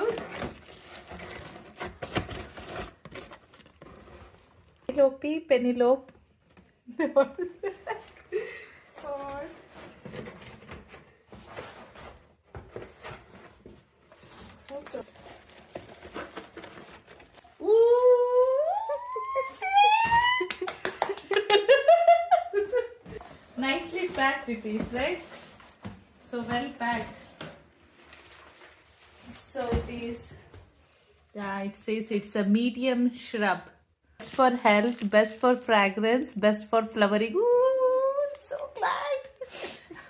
beautiful. Penelope. Sword. Okay. Nicely packed it is, right? So well packed. So it is. Yeah, it says it's a medium shrub. Best for health, best for fragrance, best for flowering. Ooh.